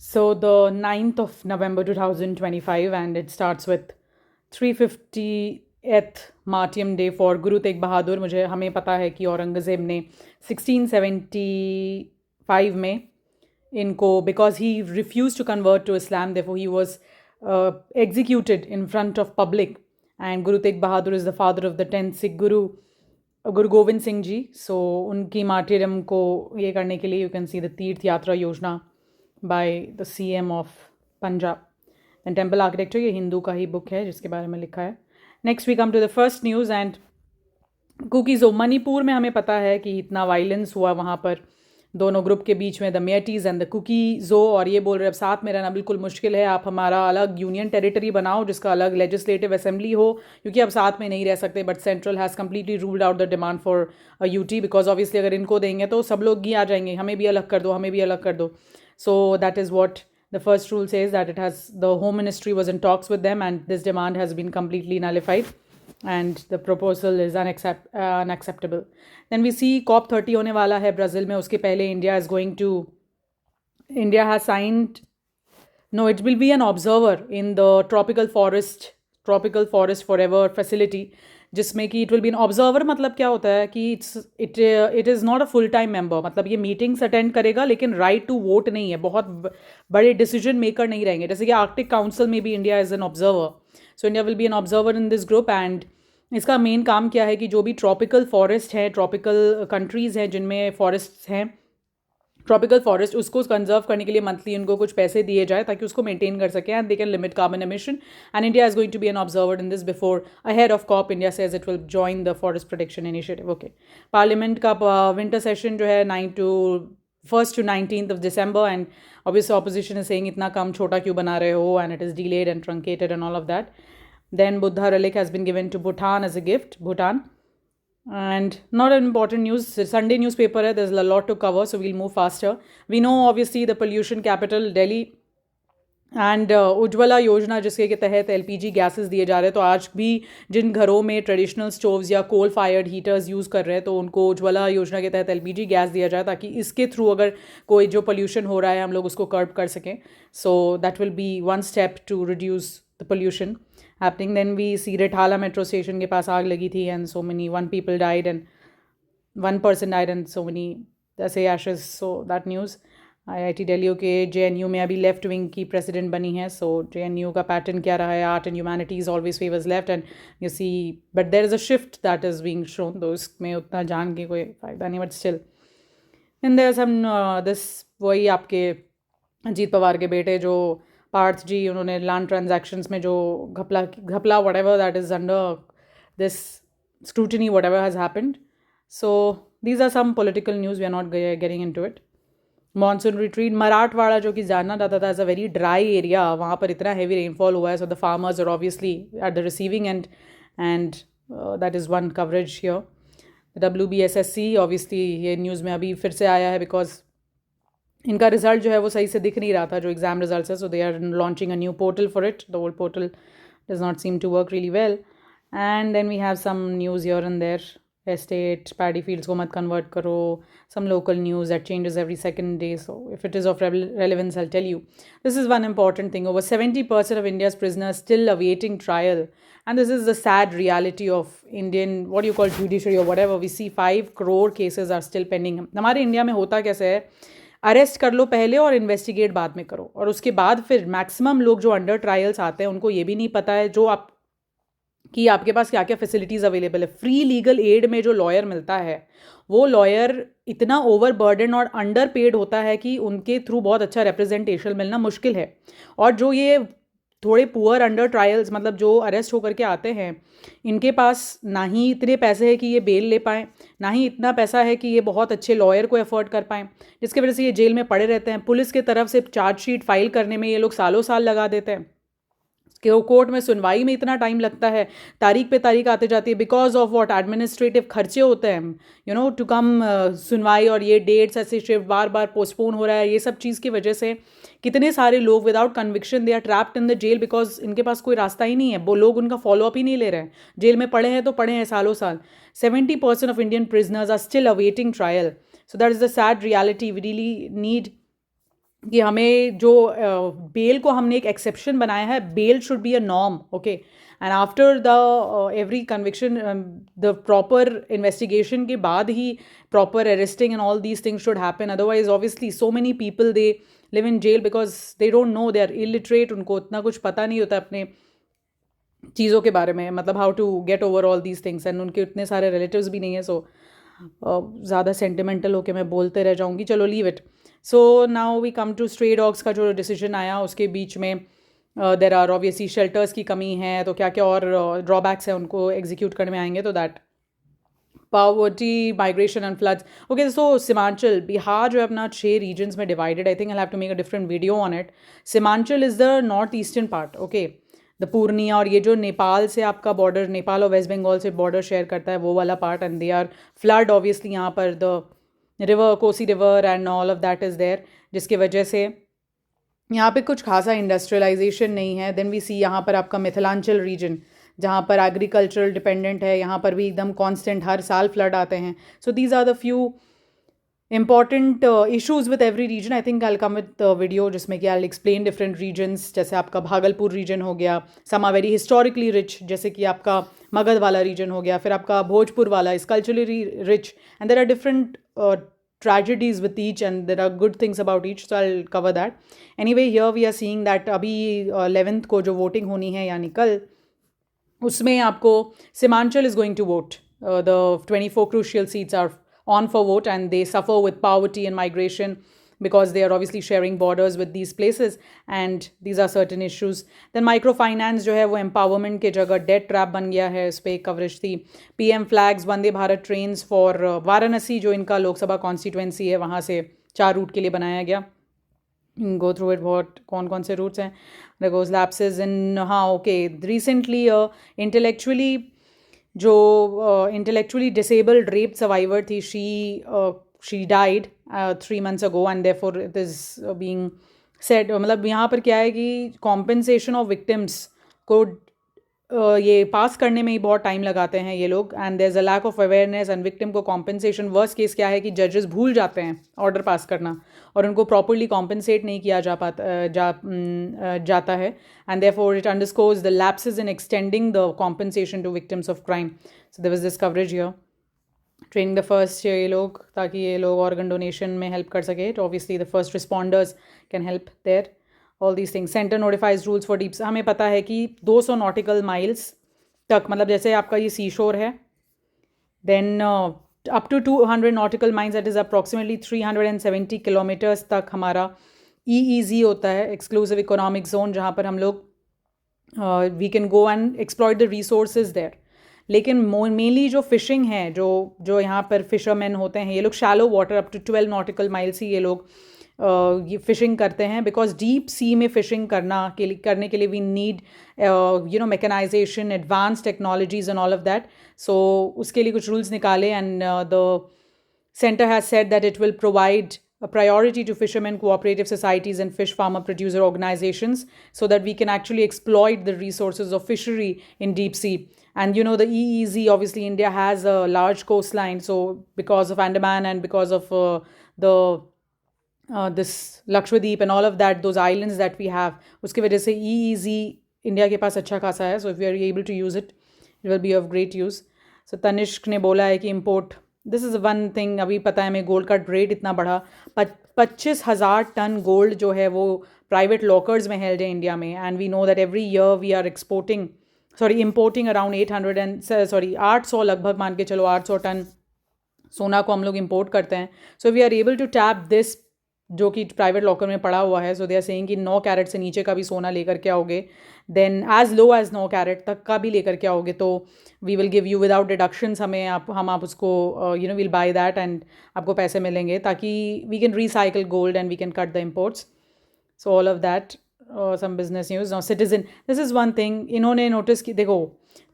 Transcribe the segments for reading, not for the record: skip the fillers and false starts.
So the 9th of November 2025, and it starts with 350th Martyrdom Day for Guru Tegh Bahadur. मुझे हमें पता है कि औरंगज़ेब ने 1675 में इनको, because he refused to convert to Islam, therefore he was executed in front of public. And Guru Tegh Bahadur is the father of the 10th Sikh Guru, Guru Gobind Singh ji. So उनकी मार्टिरम को ये करने के लिए you can see the तीर्थ यात्रा योजना by the CM of Punjab. And Temple Architecture ये हिंदू का ही बुक है जिसके बारे में लिखा है. Next we come to the first news and कुकीज़ो. Manipur में हमें पता है कि इतना वायलेंस हुआ वहाँ पर दोनों ग्रुप के बीच में, द मेटीज़ एंड द कुकीज़ो, और ये बोल रहे अब साथ में रहना बिल्कुल मुश्किल है, आप हमारा अलग यूनियन टेरिटरी बनाओ जिसका अलग लेजिस्लेटिव असेंबली हो, क्योंकि अब साथ में नहीं रह सकते. But central has completely ruled out the demand for a UT, because obviously अगर इनको देंगे तो सब लोग ही आ जाएंगे, हमें भी अलग कर दो, हमें भी अलग कर दो. So that is what the first rule says, that it has, the Home Ministry was in talks with them and this demand has been completely nullified and the proposal is unacceptable. Then we see COP30 होने वाला है Brazil में. उसके पहले India has signed, no, it will be an observer in the tropical forest forever facility, जिसमें कि it will be an observer. मतलब क्या होता है कि it is not a full time member. मतलब ये मीटिंग्स अटेंड करेगा लेकिन राइट टू वोट नहीं है, बहुत बड़े डिसीजन मेकर नहीं रहेंगे. जैसे कि आर्कटिक काउंसिल में भी India is an observer. So India will be an observer in this group. And इसका मेन काम क्या है कि जो भी ट्रॉपिकल फॉरेस्ट है, ट्रॉपिकल कंट्रीज़ हैं जिनमें फॉरेस्ट हैं, ट्रॉपिकल फॉरेस्ट, उसको कंजर्व करने के लिए मंथली उनको कुछ पैसे दिए जाए ताकि उसको मेंटेन कर सकें and they can limit carbon emission. And India is going to be an observer in this before ahead of COP. India says it will join the forest protection initiative. Okay, parliament का winter session जो है 1st to 19th of December, and obviously opposition is saying इतना कम छोटा क्यों बना रहे हो, and it is delayed and truncated and all of that. Then Buddha relic has been given to Bhutan as a gift, Bhutan. And not an important news, Sunday newspaper hai, there's a lot to cover, so we'll move faster. We know obviously the pollution capital Delhi and Ujjwala योजना जिसके के तहत LPG gases दिए जा रहे हैं. तो आज भी जिन घरों में ट्रेडिशनल स्टोव्स या कोल फायर्ड हीटर्स यूज़ कर रहे हैं तो उनको उज्ज्वला योजना के तहत एलपीजी गैस दिया जाए ताकि इसके थ्रू अगर कोई जो पोल्यूशन हो रहा है हम लोग उसको कर्ब कर सकें. So that will be one step to reduce the pollution happening. Then we see Rithala metro station के पास आग लगी थी and so many one person died and so many ऐसे ashes. So that news. IIT Delhi के JNU में अभी left wing की प्रेसिडेंट बनी है. सो JNU का पैटर्न क्या रहा है, art and humanities always favours left and you see, but there is a shift that is being shown. तो इसमें उतना जान के कोई फ़ायदा नहीं, but still and there some this, वही आपके अजीत पवार के बेटे जो पार्थ जी, उन्होंने लैंड ट्रांजैक्शंस में जो घपला whatever that is under this scrutiny whatever has happened. So these are some political news, we are not getting into it. Monsoon retreat Marathwada जो कि जाना जाता था as a very dry area, वहाँ पर इतना हैवी रेनफॉल हुआ है. So the farmers are obviously at the receiving end that is one coverage here. WBSSC obviously ये न्यूज़ में अभी फिर से आया है बिकॉज इनका रिजल्ट जो है वो सही से दिख नहीं रहा था, जो एग्ज़ाम रिजल्ट है. So they are launching a new portal for it. The old portal does not seem to work really well. And then we have some news here and there. Estate, paddy fields को मत convert करो. Some local news that changes every second day. So if it is of relevance, I'll tell you. This is one important thing. Over 70% of India's prisoners still awaiting trial. And this is the sad reality of Indian, what you call judiciary or whatever. We see 5 crore cases are still pending. हमारे India में होता कैसे है, arrest कर लो पहले और investigate बाद में करो, और उसके बाद फिर मैक्सिमम लोग जो अंडर ट्रायल्स आते हैं उनको ये भी नहीं पता है जो आप कि आपके पास क्या क्या फैसिलिटीज़ अवेलेबल है. फ्री लीगल एड में जो लॉयर मिलता है वो लॉयर इतना ओवरबर्डन और अंडर पेड होता है कि उनके थ्रू बहुत अच्छा रिप्रेजेंटेशन मिलना मुश्किल है. और जो ये थोड़े पुअर अंडर ट्रायल्स, मतलब जो अरेस्ट होकर के आते हैं, इनके पास ना ही इतने पैसे हैं कि ये बेल ले पाएँ, ना ही इतना पैसा है कि ये बहुत अच्छे लॉयर को अफोर्ड कर पाएँ, जिसकी वजह से ये जेल में पड़े रहते हैं. पुलिस की तरफ से चार्जशीट फाइल करने में ये लोग सालों साल लगा देते हैं. कि वो कोर्ट में सुनवाई में इतना टाइम लगता है, तारीख पे तारीख आते जाती है, बिकॉज ऑफ व्हाट एडमिनिस्ट्रेटिव खर्चे होते हैं, यू नो, टू कम सुनवाई. और ये डेट्स ऐसे शिफ्ट बार बार पोस्टपोन हो रहा है. ये सब चीज़ की वजह से कितने सारे लोग without conviction they are trapped in the jail because इनके पास कोई रास्ता ही नहीं है. वो लोग उनका फॉलोअप ही नहीं ले रहे हैं. जेल में पड़े हैं तो पड़े हैं सालों साल. 70% of Indian prisoners are still awaiting trial. So that is the sad reality. We really need कि हमें जो बेल को हमने एक एक्सेप्शन बनाया है, bail should be a norm, okay, and after the every conviction, the proper investigation के बाद ही proper arresting and all these things should happen. Otherwise obviously so many people they live in jail because they don't know, they are illiterate, उनको उतना कुछ पता नहीं होता अपने चीज़ों के बारे में, मतलब how to get over all these things, and उनके इतने सारे रिलेटिव्स भी नहीं है. सो ज़्यादा सेंटिमेंटल होके मैं बोलते रह जाऊँगी, चलो leave it. So now we come to stray dogs का जो डिसीजन आया उसके बीच में देर आर ऑब्वियसली शेल्टर्स की कमी है, तो क्या क्या और ड्रॉबैक्स हैं उनको एग्जीक्यूट करने में आएंगे. तो that poverty, migration and floods. Okay, so Simanchal, Bihar जो है अपना 6 regions में divided. I think I'll have to make a different video on it. Simanchal is the northeastern part, okay. The Purnia और ये जो नेपाल से आपका बॉर्डर, नेपाल और वेस्ट बंगाल से बॉर्डर शेयर करता है, वो वाला part, and they are flood obviously. यहाँ पर the river, Kosi river and all of that is there, जिसकी वजह से यहाँ पे कुछ खासा इंडस्ट्रियलाइजेशन नहीं है. देन वी सी यहाँ पर आपका मिथिलांचल रीजन जहाँ पर एग्रीकल्चरल डिपेंडेंट है, यहाँ पर भी एकदम कांस्टेंट हर साल फ्लड आते हैं. So these are the few important issues with every region. I think I'll come with a video जिसमें कि I'll explain different regions. जैसे आपका भागलपुर region हो गया, some are very historically rich, जैसे कि आपका मगध वाला region हो गया, फिर आपका भोजपुर वाला is culturally rich, and there are different tragedies with each, and there are good things about each, so I'll cover that. Anyway, here we are seeing that अभी 11th को जो voting होनी है यानी कल, उसमें आपको Simanchal is going to vote. The 24 crucial seats are on for vote, and they suffer with poverty and migration because they are obviously sharing borders with these places, and these are certain issues. Then microfinance जो है वो empowerment के जगह debt trap बन गया है, इस पर एक कवरेज थी. PM flags, Vande Bharat trains for Varanasi जो इनका लोकसभा कॉन्स्टिट्यूएंसी है, वहाँ से 4 रूट के लिए बनाया गया. गो थ्रू इट, वॉट कौन कौन से रूट्स हैं. देयर गोज लैप्सेस इन, हाँ ओके, रिसेंटली इंटेलेक्चुअली जो इंटेलेक्चुअली डिसेबल्ड रेप सर्वाइवर थी, she died 3 months ago, and therefore it is being said. मतलब यहाँ पर क्या है कि कॉम्पेंसेशन ऑफ विक्टिम्स को ये पास करने में ही बहुत टाइम लगाते हैं ये लोग, and there is a lack of awareness and victim को कॉम्पेंसेशन. वर्स्ट केस क्या है कि जजेस भूल जाते हैं ऑर्डर पास करना, और उनको प्रॉपरली कॉम्पेंसेट नहीं किया जाता है, and therefore it underscores the lapses in extending the compensation to victims of crime. So there was this coverage here. Training the first ये लोग, ताकि ये लोग ऑर्गन डोनेशन में हेल्प कर सके. तो obviously the first responders can help there. All these things. Centre notifies rules for deep. हमें पता है कि 200 नॉटिकल माइल्स तक, मतलब जैसे आपका ये सी शोर है, then up to 200 nautical miles, that is approximately 370 kilometres तक हमारा EEZ होता है, एक्सक्लूसिव इकोनॉमिक जोन, जहाँ पर हम लोग we can go and exploit the resources there. लेकिन मेनली जो फिशिंग है, जो यहाँ पर फिशरमैन होते हैं, ये लोग shallow water up to 12 nautical miles ही ये लोग ये फ़िशिंग करते हैं, बिकॉज डीप सी में फ़िशिंग करने के लिए we need mechanisation, advance technologies and all of that. So उसके लिए कुछ रूल्स निकाले, and the centre has said that it will provide a priority to fishermen cooperative societies and fish farmer producer organizations, so that we can actually exploit the resources of fishery in deep sea. And the EEZ, obviously India has a large coastline, so because of Andaman and because of the this Lakshadweep and all of that, those islands that we have, uske wajah se EEZ India के पास अच्छा खासा है. So if we are able to use it, it will be of great use. So Tanishq ने बोला है कि import, this is one thing. अभी पता है हमें गोल्ड का रेट इतना बढ़ा, 25,000 टन गोल्ड जो है वो प्राइवेट लॉकर्स में हेल्ड है इंडिया में, and we know that every year we are importing around 800 लगभग, मान के चलो 800 टन सोना को हम लोग इम्पोर्ट करते हैं. So we are able to tap this, जो कि प्राइवेट लॉकर में पड़ा हुआ है. सो दे आर सेइंग कि 9 कैरेट से नीचे का भी सोना लेकर के आओगे, then as low as 9 carat तक का भी लेकर के आओगे, तो we will give you without deductions. आप उसको विल बाय दैट, एंड आपको पैसे मिलेंगे, ताकि we can recycle gold and we can cut the imports. So all of that, some business news. Citizen, this is one thing इन्होंने notice की. देखो,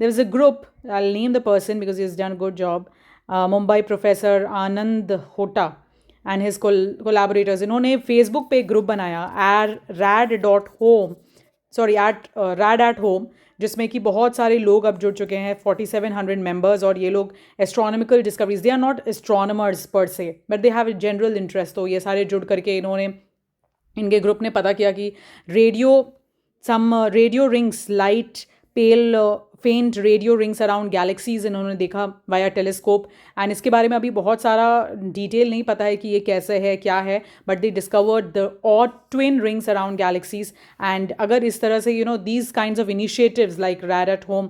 there is a group, I will name the person because he is done good job. Mumbai professor Anand Hota and his collaborators, इन्होंने Facebook पे एक group बनाया, rad at home, जिसमें कि बहुत सारे लोग अब जुड़ चुके हैं, 4700 मेंबर्स. और ये लोग astronomical discoveries, they are not astronomers per se, but they have a general interest. तो ये सारे जुड़ करके इन्होंने इनके ग्रुप ने पता किया कि रेडियो रिंग्स, लाइट पेल फेंट रेडियो रिंग्स अराउंड गैलेक्सीज इन्होंने देखा वाया टेलीस्कोप। एंड इसके बारे में अभी बहुत सारा डिटेल नहीं पता है कि ये कैसे है, क्या है, but they discovered the odd twin rings around galaxies. And अगर इस तरह से these kinds of initiatives like red at home,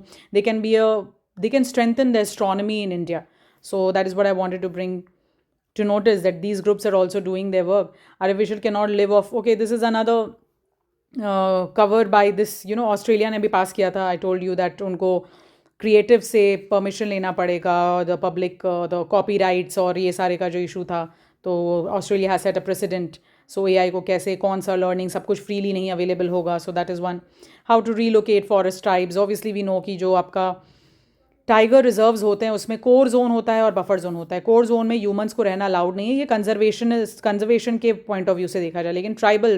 they can strengthen the astronomy in India. So that is what I wanted to bring to notice, that these groups are also doing their work. Artificial cannot live off. Okay, this is another covered by this, Australia ने भी पास किया था. I told you that उनको creative से permission लेना पड़ेगा, the public the copyrights और ये सारे का जो इशू था. तो Australia has set a president. So AI को कैसे, कौन सा लर्निंग, सब कुछ फ्रीली नहीं अवेलेबल होगा. So that is one. How to relocate forest tribes. Obviously we know कि जो आपका टाइगर रिजर्व्स होते हैं उसमें कोर जोन होता है और बफर जोन होता है. कोर जोन में ह्यूमंस को रहना अलाउड नहीं है. ये कंजर्वेशन के पॉइंट ऑफ व्यू से देखा जाए. लेकिन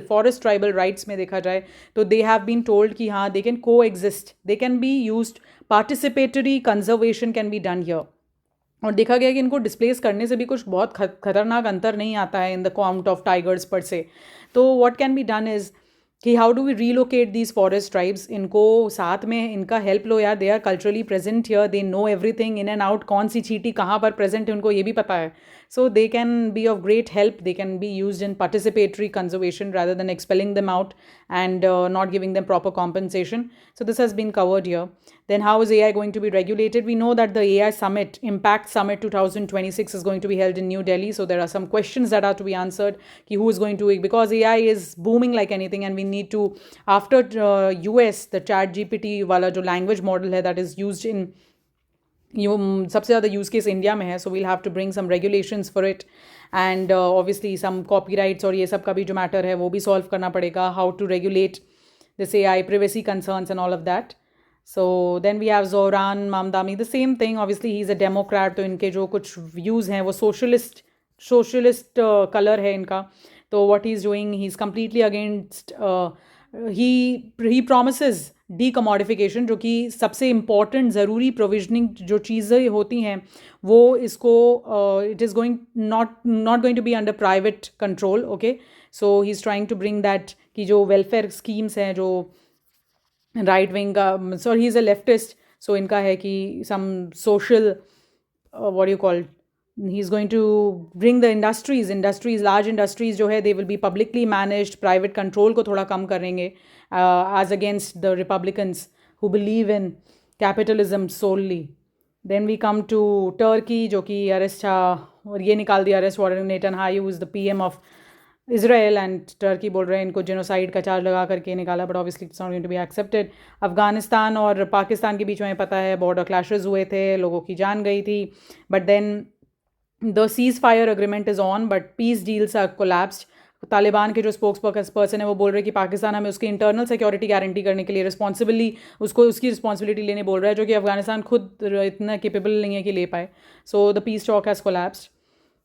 फॉरेस्ट ट्राइबल राइट्स में देखा जाए तो दे हैव बीन टोल्ड कि हाँ, दे कैन को exist, they can be used, participatory conservation can be done here. और देखा गया कि इनको डिस्प्लेस करने से भी कुछ बहुत खतरनाक अंतर नहीं आता है in the count of tigers पर से. तो what can be done is कि how do we relocate these forest tribes. इनको साथ में इनका हेल्प लो यार. They are culturally present here, they know everything in and out. कौन सी चींटी कहाँ पर प्रेजेंट है उनको ये भी पता है. So they can be of great help. They can be used in participatory conservation rather than expelling them out and not giving them proper compensation. So this has been covered here. Then how is AI going to be regulated? We know that the AI Summit, Impact Summit 2026 is going to be held in New Delhi. So there are some questions that are to be answered. Ki who is going to, because AI is booming like anything and we need to, after US, the chat GPT wala jo language model hai that is used in सबसे ज़्यादा use case India में है. So we'll have to bring some regulations for it. And obviously some copyrights और ये सब का भी जो मैटर है वो भी सॉल्व करना पड़ेगा. How to regulate this AI, privacy concerns and all of that. So then we have Zohran Mamdani, the same thing. Obviously he is a Democrat, तो इनके जो कुछ व्यूज़ हैं वो सोशलिस्ट कलर है इनका. तो what he is doing, he is completely against he promises डीकमोडिफिकेशन, जो कि सबसे इम्पॉर्टेंट ज़रूरी प्रोविजनिंग जो चीज़ें होती हैं वो इसको it is going not going to be under private control. Okay, so he is trying to bring that कि जो वेलफेयर स्कीम्स हैं जो राइट विंग का, सो ही इज़ अ लेफ्टिस्ट. सो इनका है कि some social what you call, he is going to bring the industries, large industries जो है they will be publicly managed, private control को थोड़ा कम करेंगे as against the Republicans who believe in capitalism solely. Then we come to Turkey जो कि arrest था और ये निकाल दिया arrest warrant. Netanyahu is the PM of Israel and Turkey बोल रहे हैं इनको जेनोसाइड का चार्ज लगा करके निकाला, but obviously it's not going to be accepted. Afghanistan और पाकिस्तान के बीच में पता है बॉर्डर क्लैशेस हुए थे, लोगों की जान गई थी, but then the ceasefire agreement is on but peace deals are collapsed. Taliban के जो स्पोक्स पर्सन है वो बोल रहे हैं कि पाकिस्तान हमें उसकी इंटरनल सिक्योरिटी गारंटी करने के लिए रिस्पॉन्सिबली उसकी रिस्पॉन्सिबिलिटी लेने बोल रहा है, जो कि अफगानिस्तान खुद इतना केपेबल नहीं है कि ले पाए. So the peace talk has collapsed.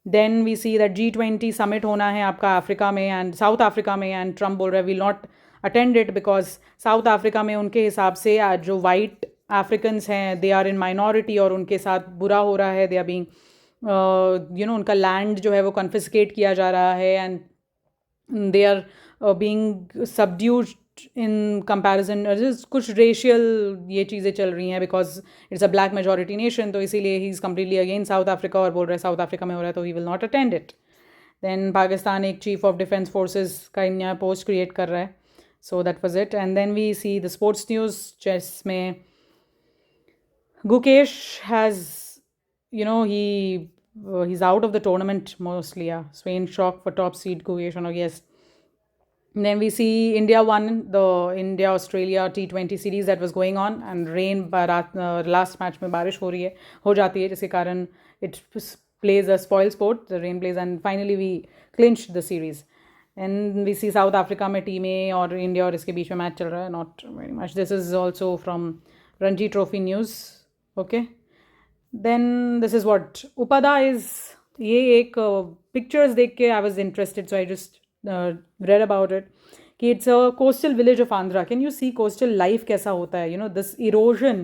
Then we see that G20 summit होना है आपका अफ्रीका में एंड साउथ अफ्रीका में, एंड ट्रम्प बोल रहा है will not attend it because South Africa में उनके हिसाब से जो वाइट अफ्रीकन्स हैं दे आर इन माइनॉरिटी और उनके साथ बुरा हो रहा है. दे आर बीइंग उनका लैंड जो है वो कन्फिस्केट किया जा रहा है and they are being subdued in comparison. कुछ रेशियल ये चीज़ें चल रही हैं because it's a black majority nation. तो इसीलिए he is completely against South Africa और बोल रहे हैं साउथ अफ्रीका में हो रहा है तो he will not attend it. Then Pakistan एक चीफ ऑफ डिफेंस फोर्सेस का नया पोस्ट क्रिएट कर रहा है. So that was it. And then we see the sports news. Chess में Gukesh has he's out of the tournament mostly. Yeah, Swain shock for top seed Gugesh. Yes. And then we see India won the India-Australia T20 series that was going on, and rain last match में बारिश हो जाती है जिसके कारण it plays a spoil sport. The rain plays and finally we clinched the series. And we see South Africa में team A और India और इसके बीच में मैच चल रहा है. Not very much. This is also from Ranji Trophy News. Okay. Then this is what Upada is. ये एक पिक्चर्स देख के I was interested, so I just read about it. कि it's a coastal village of Andhra. Can you see coastal life कैसा होता है? This erosion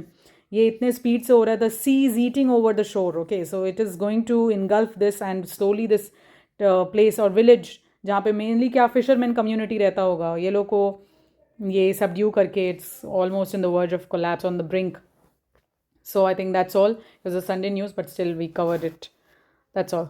ये इतने स्पीड से हो रहा है. The sea is eating over the shore. Okay, so it is going to engulf this and slowly this place or village जहाँ पे मेनली क्या फिशरमैन कम्युनिटी रहता होगा, ये लोग को ये सबड्यू करके it's almost in the verge of collapse on the brink. So I think that's all. It was a Sunday news, but still we covered it. That's all.